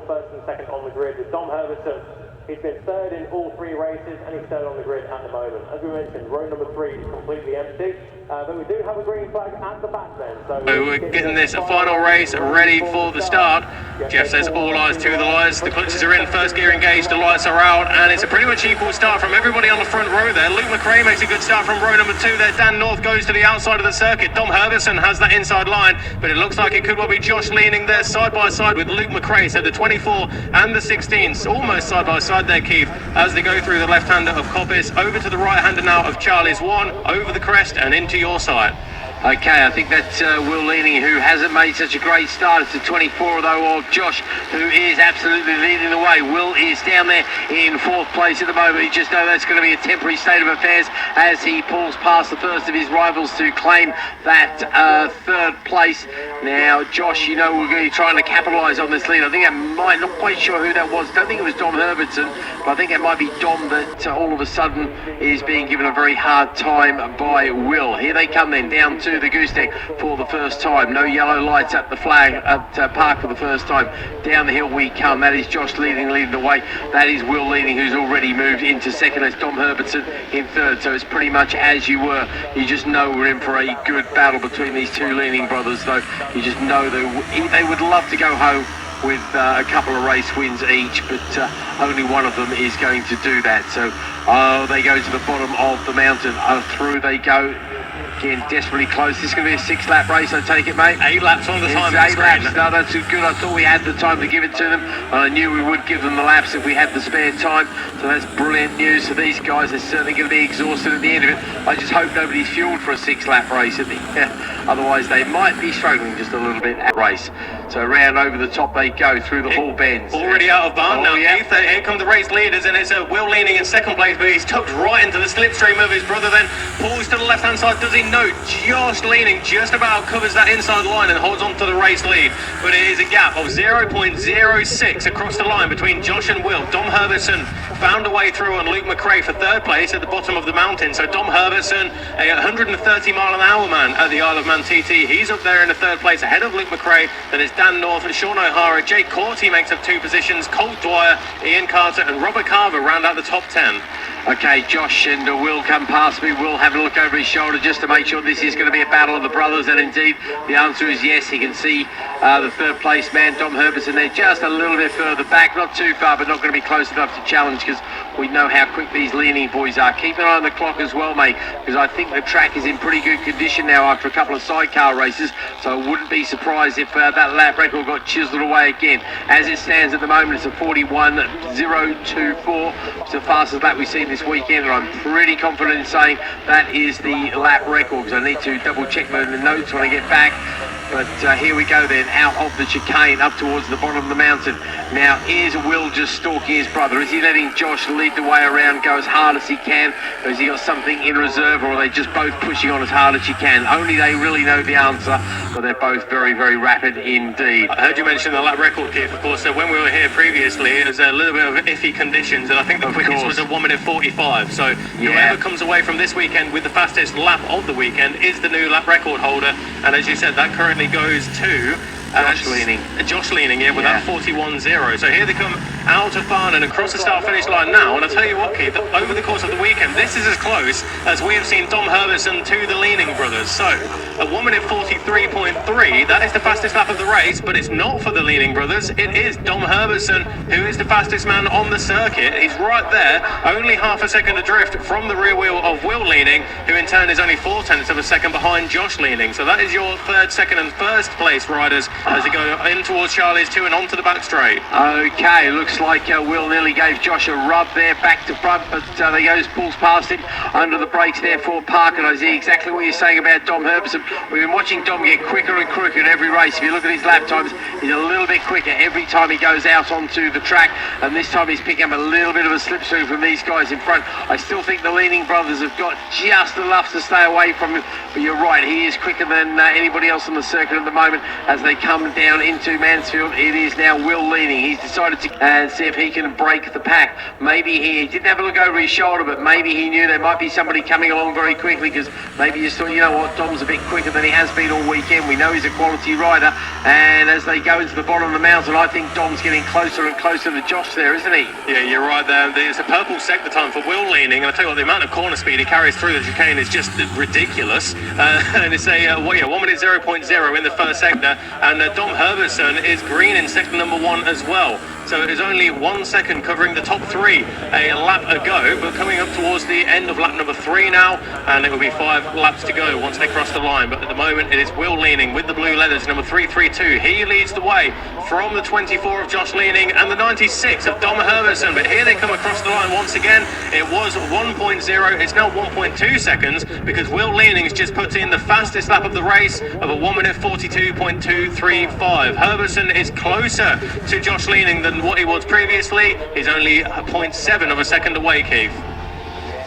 first and second on the grid with Dom Herbertson. He's been third in all three races, and he's third on the grid at the moment. As we mentioned, row number 3 is completely empty, but we do have a green flag at the back then. So we're getting this final race ready for the start. Jeff says all eyes to the lights. The clutches are in, first gear engaged, the lights are out, and it's a pretty much equal start from everybody on the front row there. Luke McRae makes a good start from row number 2 there. Dan North goes to the outside of the circuit. Dom Herbertson has that inside line, but it looks like it could well be Josh leaning there side by side with Luke McRae. So the 24 and the 16s almost side by side there, Keith, as they go through the left-hander of Coppice, over to the right-hander now of Charlie's 1, over the crest and into your side. Okay, I think that's Will Leaning, who hasn't made such a great start. It's the 24 though of Josh, who is absolutely leading the way. Will is down there in 4th place at the moment. You just know that's going to be a temporary state of affairs as he pulls past the first of his rivals to claim that 3rd place. Now, Josh, you know we're going to be trying to capitalise on this lead. I think that might, not quite sure who that was. Don't think it was Dom Herbertson, but I think it might be Dom that all of a sudden is being given a very hard time by Will. Here they come then, down to the gooseneck for the first time. No yellow lights at the flag at park for the first time. Down the hill we come. That is Josh leading the way. That is Will leading, who's already moved into 2nd. That's Dom Herbertson in 3rd. So it's pretty much as you were. You just know we're in for a good battle between these two Leaning brothers, though. You just know they would love to go home with a couple of race wins each, but only one of them is going to do that. So they go to the bottom of the mountain. Through they go. Again, desperately close. This is going to be a 6-lap race, I take it, mate? 8 laps on the time. 8 laps. No, that's good. I thought we had the time to give it to them, and I knew we would give them the laps if we had the spare time. So that's brilliant news for these guys. They're certainly going to be exhausted at the end of it. I just hope nobody's fueled for a 6-lap race at the otherwise they might be struggling just a little bit at race. So round over the top they go through the Hall bends. Already out of barn now, yeah. Keith. Here come the race leaders, and it's Will Leaning in 2nd place, but he's tucked right into the slipstream of his brother. Then pulls to the left-hand side. Does he? No. Josh Leaning just about covers that inside line and holds on to the race lead, but it is a gap of 0.06 across the line between Josh and Will. Dom Herbertson found a way through on Luke McRae for 3rd place at the bottom of the mountain. So Dom Herbertson, a 130 mile an hour man at the Isle of Man TT, he's up there in the 3rd place ahead of Luke McRae. Then it's Dan North and Sean O'Hara. Jake Corty makes up 2 positions. Colt Dwyer, Ian Carter and Robert Carver round out the top 10. Okay, Josh and Will come past me. Will have a look over his shoulder just to make sure this is going to be a battle of the brothers, and indeed the answer is yes. He can see the 3rd place man, Dom Herbertson, there just a little bit further back, not too far, but not going to be close enough to challenge, because we know how quick these Leaning boys are. Keep an eye on the clock as well, mate, because I think the track is in pretty good condition now after a couple of sidecar races, so I wouldn't be surprised if that lap record got chiseled away again. As it stands at the moment, it's a 41.024. It's the fastest lap we've seen this weekend, and I'm pretty confident in saying that is the lap record, because I need to double check my notes when I get back. But here we go then, out of the chicane up towards the bottom of the mountain. Now, is Will just stalking his brother? Is he letting Josh lead the way around, go as hard as he can? Or has he got something in reserve, or are they just both pushing on as hard as you can? Only they really know the answer, but they're both very, very rapid indeed. I heard you mention the lap record, Keith, of course. So when we were here previously, it was a little bit of iffy conditions, and I think the quickest was a 1:45. So whoever comes away from this weekend with the fastest lap of the weekend is the new lap record holder. And as you said, that currently goes to Josh Leaning. Josh Leaning, yeah, with that 41.0. So here they come out of barn and across the start-finish line now. And I tell you what, Keith, over the course of the weekend, this is as close as we have seen Dom Herbertson to the Leaning brothers. So a 1:43.3, that is the fastest lap of the race, but it's not for the Leaning brothers. It is Dom Herbertson, who is the fastest man on the circuit. He's right there, only half a second adrift from the rear wheel of Will Leaning, who in turn is only 0.4 of a second behind Josh Leaning. So that is your 3rd, 2nd and 1st place riders as they go in towards Charlie's 2 and onto the back straight. Okay, looks like Will nearly gave Josh a rub there, back to front, but there he goes, pulls past him under the brakes there for Parker. I see exactly what you're saying about Dom Herbertson. We've been watching Dom get quicker and quicker in every race. If you look at his lap times, he's a little bit quicker every time he goes out onto the track, and this time he's picking up a little bit of a slipstream from these guys in front. I still think the Leaning brothers have got just enough to stay away from him, but you're right, he is quicker than anybody else on the circuit at the moment as they come come down into Mansfield. It is now Will leading. He's decided to see if he can break the pack. Maybe he didn't have a look over his shoulder, but maybe he knew there might be somebody coming along very quickly, because maybe he just thought, you know what, Dom's a bit quicker than he has been all weekend. We know he's a quality rider, and as they go into the bottom of the mountain, I think Dom's getting closer and closer to Josh there, isn't he? Yeah, you're right there. It's a purple sector time for Will leaning, and I tell you what, the amount of corner speed he carries through the chicane is just ridiculous. And it's a 1 minute 0.0 in the first sector, and Dom Herbertson is green in sector number 1 as well. So it is only 1 second covering the top 3 a lap ago, but coming up towards the end of lap number 3 now, and it will be 5 laps to go once they cross the line. But at the moment it is Will leaning with the blue leathers, number 332. He leads the way from the 24 of Josh Leaning and the 96 of Dom Herbertson. But here they come across the line once again. It was 1.0, it's now 1.2 seconds, because Will Leaning's just put in the fastest lap of the race of a 1 minute 42.235. Herbertson is closer to Josh Leaning than what he was previously. He's only 0.7 of a second away, Keith.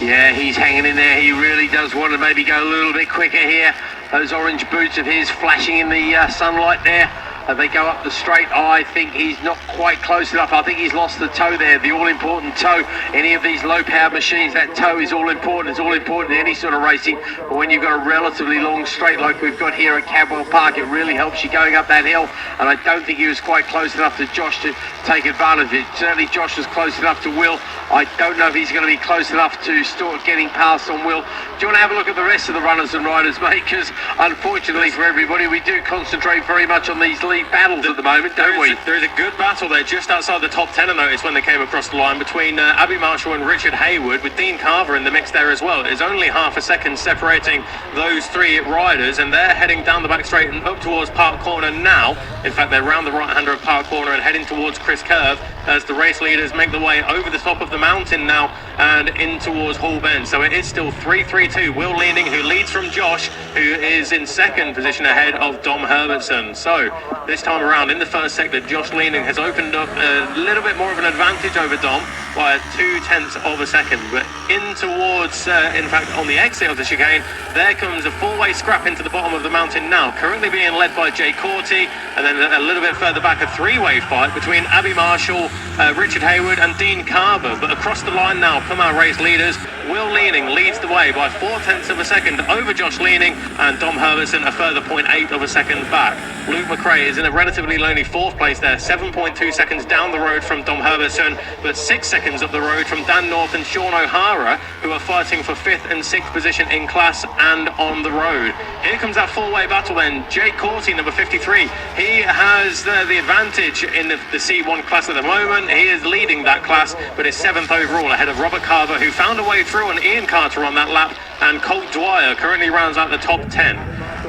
Yeah, he's hanging in there. He really does want to maybe go a little bit quicker here. Those orange boots of his flashing in the sunlight there. As they go up the straight, I think he's not quite close enough. I think he's lost the toe there, the all-important toe. Any of these low-powered machines, that toe is all important. It's all important in any sort of racing. But when you've got a relatively long straight like we've got here at Cadwell Park, it really helps you going up that hill. And I don't think he was quite close enough to Josh to take advantage of it. Certainly Josh was close enough to Will. I don't know if he's going to be close enough to start getting past on Will. Do you want to have a look at the rest of the runners and riders, mate? Because unfortunately for everybody, we do concentrate very much on these lead battles at the moment, don't we? There is a good battle there just outside the top 10, I noticed, when they came across the line, between Abby Marshall and Richard Hayward, with Dean Carver in the mix there as well. There's only half a second separating those 3 riders, and they're heading down the back straight and up towards Park Corner now. In fact, they're round the right-hander of Park Corner and heading towards Chris Curve as the race leaders make the way over the top of the mountain now and in towards Hall Bend. So it is still 3-3-2. Will Leaning, who leads from Josh, who is in second position ahead of Dom Herbertson. So this time around in the first sector, Josh Leaning has opened up a little bit more of an advantage over Dom by 0.2 of a second. But in towards, in fact, on the exit of the chicane, there comes a 4-way scrap into the bottom of the mountain now, currently being led by Jay Corty, and then a little bit further back a 3-way fight between Abby Marshall, Richard Hayward and Dean Carver. But across the line now come our race leaders. Will Leaning leads the way by 0.4 of a second over Josh Leaning, and Dom Herbertson a further 0.8 of a second back. Luke McRae is in a relatively lonely 4th place there, 7.2 seconds down the road from Dom Herbertson, but 6 seconds up the road from Dan North and Sean O'Hara, who are fighting for 5th and 6th position in class and on the road. Here comes our 4-way battle then. Jay Corty, number 53, he has the advantage in the C1 class at the moment. He is leading that class, but is 7th overall ahead of Robert Carver, who found a way through, and Ian Carter on that lap, and Colt Dwyer currently rounds out the top 10.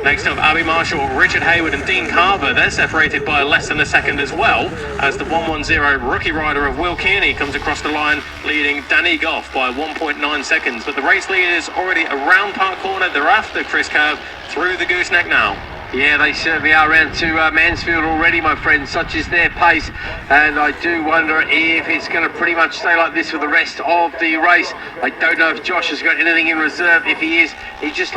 Next up, Abby Marshall, Richard Hayward and Dean Carver. They're separated by less than a second as well, as the 110 rookie rider of Will Kearney comes across the line, leading Danny Goff by 1.9 seconds. But the race leader is already around Park Corner. They're after Chris Curve through the gooseneck now. Yeah, they certainly are around to Mansfield already, my friend. Such is their pace, and I do wonder if it's going to pretty much stay like this for the rest of the race. I don't know if Josh has got anything in reserve. If he is, he's just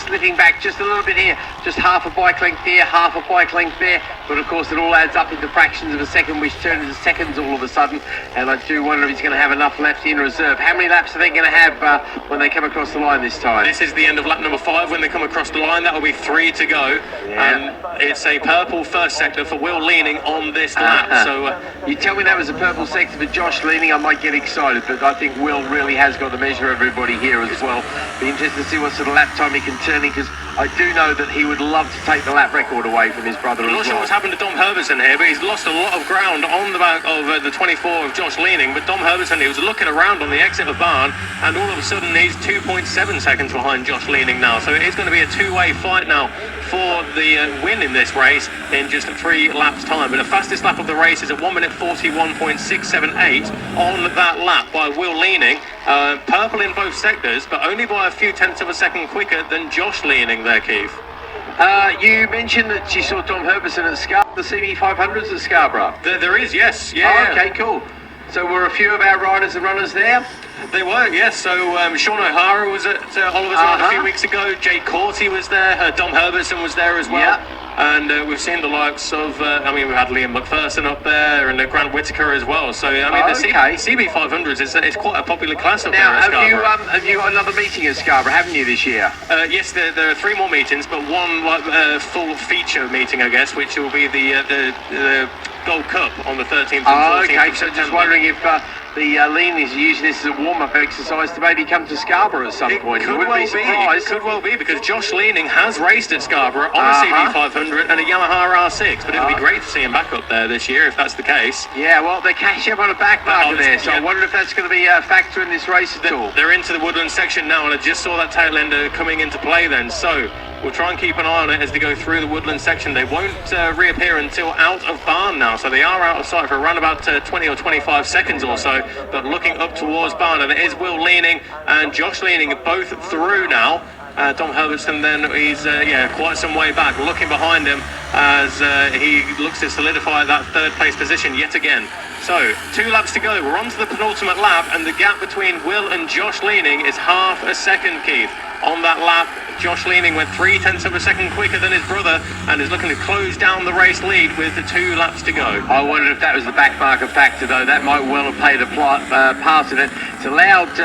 slipping back just a little bit here, just half a bike length here, half a bike length there. But of course, it all adds up into fractions of a second, which turn into seconds all of a sudden. And I do wonder if he's going to have enough left in reserve. How many laps are they going to have when they come across the line this time? This is the end of lap number 5 when they come across the line. That will be 3 to go. Yeah. And it's a purple first sector for Will Leaning on this lap. So you tell me that was a purple sector for Josh Leaning, I might get excited, but I think Will really has got the measure of everybody here as well. Be interested to see what sort of lap time he can turn in, because I do know that he would love to take the lap record away from his brother as well. I'm not sure what's happened to Dom Herbertson here, but he's lost a lot of ground on the back of the 24 of Josh Leaning. But Dom Herbertson, he was looking around on the exit of Barn, and all of a sudden he's 2.7 seconds behind Josh Leaning now. So it is going to be a 2-way fight now for the win in this race in just 3 laps time. But the fastest lap of the race is at 1 minute 41.678 on that lap by Will Leaning. Purple in both sectors, but only by a few tenths of a second quicker than Josh Leaning there, Keith. You mentioned that you saw Dom Herbertson at the CB500s at Scarborough. There is, yes. Yeah. Oh, okay, cool. So were a few of our riders and runners there? They were, yes. So Sean O'Hara was at Oliver's Ride a few weeks ago. Jay Corty was there. Dom Herbertson was there as well. Yeah. And we've seen the likes of, I mean, we've had Liam McPherson up there and Grant Whitaker as well. So, I mean, the CB500s is quite a popular class up there at Scarborough. Have you got another meeting at Scarborough, haven't you, this year? Yes, there are 3 more meetings, but one full feature meeting, I guess, which will be the Gold Cup on the 13th and 14th okay, of so September. just wondering if the leanings are using this as a warm-up exercise to maybe come to Scarborough at some point. Could well be, because Josh Leaning has raced at Scarborough on a CB500 and a Yamaha R6, but it would be great to see him back up there this year if that's the case. Yeah, well, they catch up on a back marker there, so I wonder if that's going to be a factor in this race at all. They're into the Woodland section now, and I just saw that tail ender coming into play then, so we'll try and keep an eye on it as they go through the Woodland section. They won't reappear until out of barn now, so they are out of sight for around about 20 or 25 seconds or so, but looking up towards barn, and it is Will Leaning and Josh Leaning both through now. Dom Herbertson then, he's quite some way back, looking behind him as he looks to solidify that 3rd place position yet again. So 2 laps to go, we're on to the penultimate lap, and the gap between Will and Josh Leaning is half a second, Keith. On that lap, Josh Leaning went 0.3 of a second quicker than his brother and is looking to close down the race lead with the 2 laps to go. I wondered if that was the back marker factor, though. That might well have played a part in it. It's allowed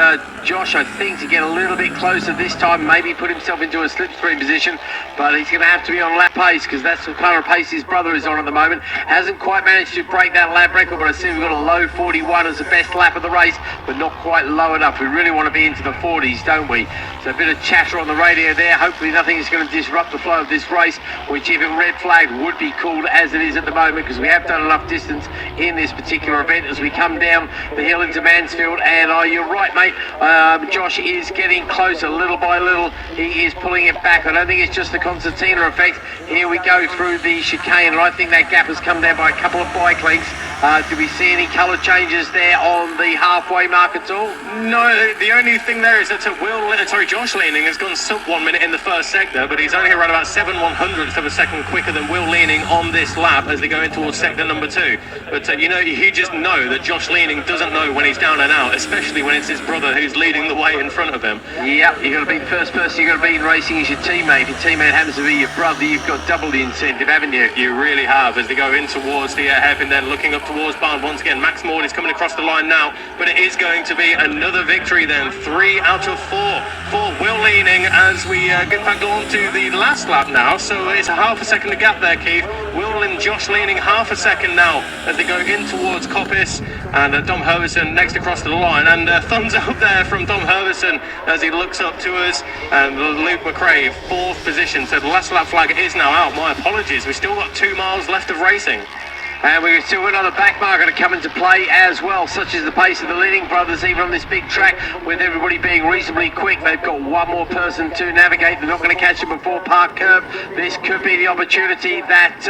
Josh, I think, to get a little bit closer this time, maybe put himself into a slipstream position, but he's going to have to be on lap pace because that's the kind of pace his brother is on at the moment. Hasn't quite managed to break that lap record, but I see we've got a low 41 as the best lap of the race, but not quite low enough. We really want to be into the 40s, don't we? So a bit of chatter on the radio there. Hopefully nothing is going to disrupt the flow of this race, which if it red flagged would be called as it is at the moment, because we have done enough distance in this particular event as we come down the hill into Mansfield. And you're right, mate. Josh is getting closer little by little. He is pulling it back. I don't think it's just the concertina effect. Here we go through the chicane, and I think that gap has come down by a couple of bike lengths. Do we see any colour changes there on the halfway mark at all? No, the only thing there is that Josh Leaning has gone sub 1 minute in the first sector, but he's only around about 7/100ths of a second quicker than Will Leaning on this lap as they go in towards sector number 2. But you just know that Josh Leaning doesn't know when he's down and out, especially when it's his brother who's leading the way in front of him. Yep, you've got to be the first person you've got to be in racing is your teammate. If your teammate happens to be your brother, you've got double the incentive, haven't you? You really have, as they go in towards the hairpin, then looking up towards barn once again. Max Maud is coming across the line now, but it is going to be another victory then. 3 out of 4 for Will Leaning as we get back on to the last lap now. So it's a half a second gap there, Keith. Will and Josh Leaning half a second now as they go in towards Coppice, and Dom Herbertson next across the line, and thumbs up there from Dom Herbertson as he looks up to us, and Luke McRae 4th position. So the last lap flag is now out. My apologies, we've still got 2 miles left of racing. And we've still got another back marker to come into play as well, such as the pace of the Leaning brothers, even on this big track, with everybody being reasonably quick. They've got one more person to navigate. They're not going to catch them before Park Curve. This could be the opportunity that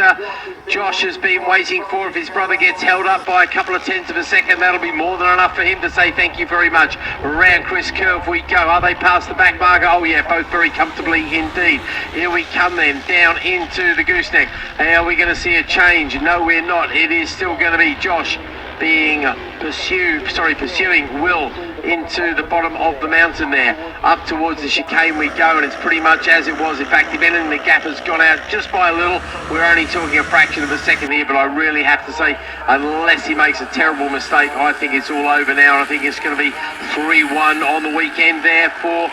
Josh has been waiting for. If his brother gets held up by a couple of tenths of a second, that'll be more than enough for him to say thank you very much. Around Chris Curve we go. Are they past the back marker? Oh yeah, both very comfortably indeed. Here we come then, down into the gooseneck. Are we going to see a change? No, we're not. It is still going to be Josh being pursuing Will into the bottom of the mountain there. Up towards the chicane we go, and it's pretty much as it was. In fact, if anything, the gap has gone out just by a little. We're only talking a fraction of a second here, but I really have to say, unless he makes a terrible mistake, I think it's all over now, and I think it's going to be 3-1 on the weekend there for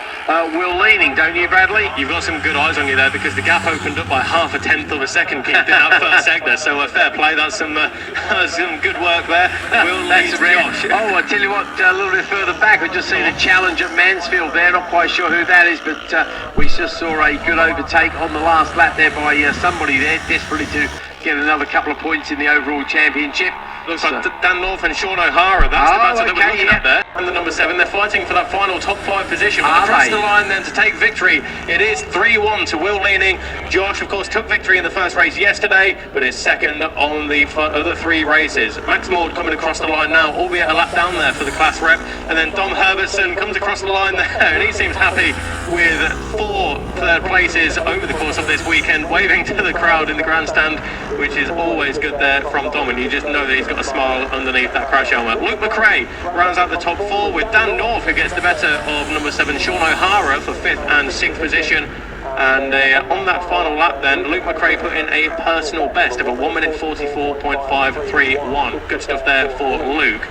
Will Leaning, don't you, Bradley? You've got some good eyes on you there, because the gap opened up by half a tenth of a second, Keith, in that first sector, so fair play. That's some good work there. Will leads Josh. Oh, I tell you what, a little bit further back, we just seen a challenge at Mansfield there. Not quite sure who that is, but we just saw a good overtake on the last lap there by somebody there, desperately to get another couple of points in the overall championship. Looks like Dan North and Sean O'Hara. That's the battle that we're looking at there. And the number 7, they're fighting for that final top 5 position. Across the line then to take victory. It is 3-1 to Will Leaning. Josh, of course, took victory in the first race yesterday, but is second on the other 3 races. Max Maud coming across the line now, albeit a lap down there for the class rep. And then Dom Herbertson comes across the line there, and he seems happy with 4 third places over the course of this weekend, waving to the crowd in the grandstand, which is always good there from Dom, and you just know that he's got a smile underneath that crash helmet. Luke McRae rounds out the top 4 with Dan North, who gets the better of number 7 Sean O'Hara for 5th and 6th position. And on that final lap then, Luke McRae put in a personal best of a 1 minute 44.531. Good stuff there for Luke.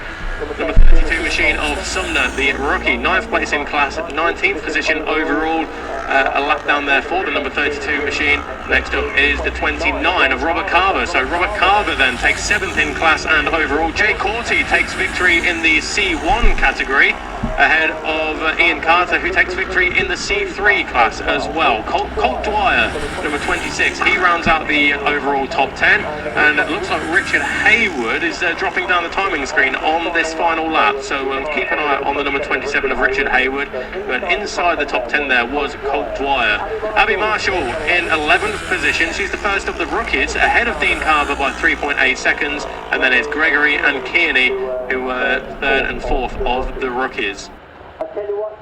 Number 32 machine of Sumner, the rookie, 9th place in class, 19th position overall. A lap down there for the number 32 machine. Next up is the 29 of Robert Carver. So Robert Carver then takes 7th in class and overall. Jay Corty takes victory in the C1 category, ahead of Ian Carter, who takes victory in the C3 class as well. Colt Dwyer, number 26, he rounds out the overall top 10, and it looks like Richard Haywood is dropping down the timing screen on this final lap, so keep an eye on the number 27 of Richard Haywood, but inside the top 10 there was Colt Dwyer. Abby Marshall in 11th position, she's the first of the rookies, ahead of Dean Carver by 3.8 seconds, and then it's Gregory and Kearney who were 3rd and 4th of the rookies. I tell you what,